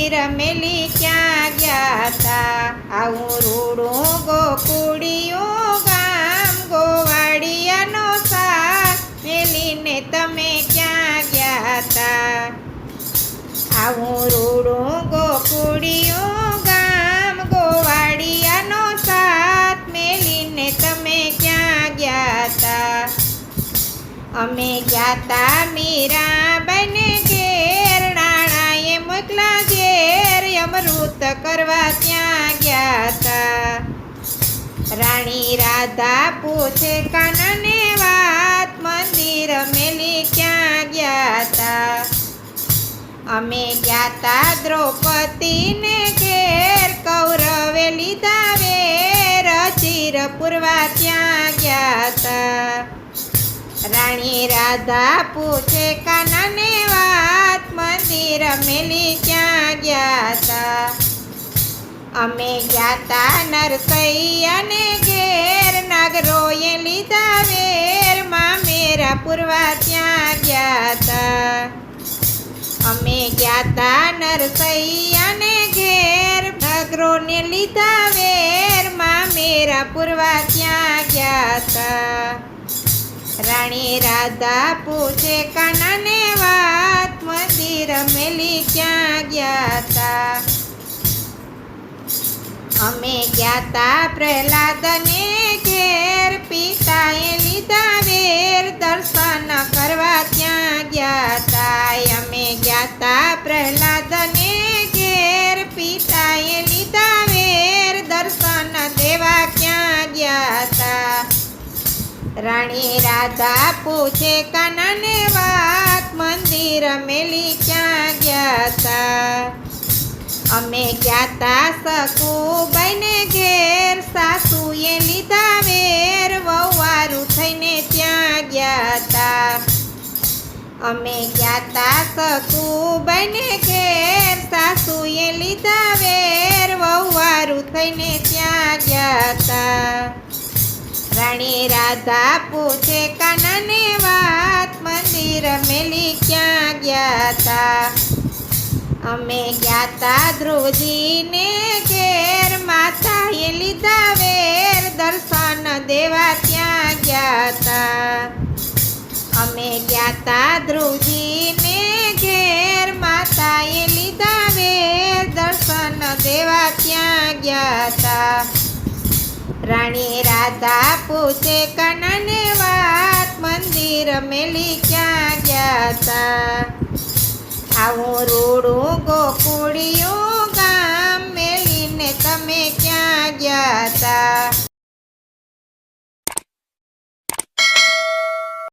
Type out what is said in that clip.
મંદિર મેલી ક્યાં ગયા તા? આવું રૂડું ગોકુળિયું ગામ ગોવાળિયાનો સાથ મેલીને તમે ક્યાં ગયા તા? આવું રૂડું ગોકુળિયું ગામ ગોવાળિયાનો સાથ મેલીને તમે ક્યાં ગયા તા? અમે ગયા તા મીરાબાઈને ઘેર, રાણાએ મોકલા ઘેર, અમૃત કરવા ત્યાં ગયા તા. રાણી રાધા પૂછે કાનને વાત, મંદિર મેલી ક્યાં ગયા તા? અમે ગયા તા દ્રૌપદીને ઘેર, કૌરવે લીધા વેર, ચીર પૂરવા ત્યાં ગયા તા. રાણી રાધા પૂછે કાનને વાત, મંદિર મેલી ક્યાં ગયા તા? અમે ગયા તા નરસૈયાને ઘેર, નાગરોએ લીધા વેર, મામેરા પૂરવા ત્યાં ગયા તા. અમે ગયા તા નરસૈયાને ઘેર, નાગરોને લીધા વેર, મામેરા પૂરવા ત્યાં ગયા તા. રાણી રાધા પૂછે કાનને વાત, મંદિર મેલી ક્યાં ગયા તા? અમે ગયા તા પ્રહલાદને ઘેર, પિતાએ લીધા વેર, દર્શન કરવા ત્યાં ગયા તા. અમે ગયા તા પ્રહલાદને ઘેર, પિતાએ લીધા વેર, દર્શન દેવા ક્યાં ગયા તા? રાણી રાધા પૂછે કાનને વાત, મંદિર મેલી ક્યાં ગયા તા? અમે ગયા તા સકુબાઈને ઘેર, સાસુએ લીધા વેર, વહુવારું થઈને ત્યાં ગયા તા. અમે ગયા તા સકુબાઈને ઘેર, સાસુએ લીધા વેર, વહુવારું થઈને ત્યાં ગયા તા. રાણી રાધા પૂછે કાનને વાત, મંદિર મેલી ક્યાં ગયા તા? અમે ગયા તા ધ્રુવજીને ઘેર, માતાએ લીધા વેર, દર્શન દેવા ત્યાં ગયા તા. અમે ગયા તા ધ્રુવજીને ઘેર, માતાએ લીધા વેર, દર્શન દેવા ત્યાં ગયા તા. રાણી રાધા પૂછે કાનને વાત, મંદિર મેલી ક્યાં ગયા તા? આવું રૂડું ગોકુળિયું ગામ મેલીને તમે ક્યાં ગયા તા?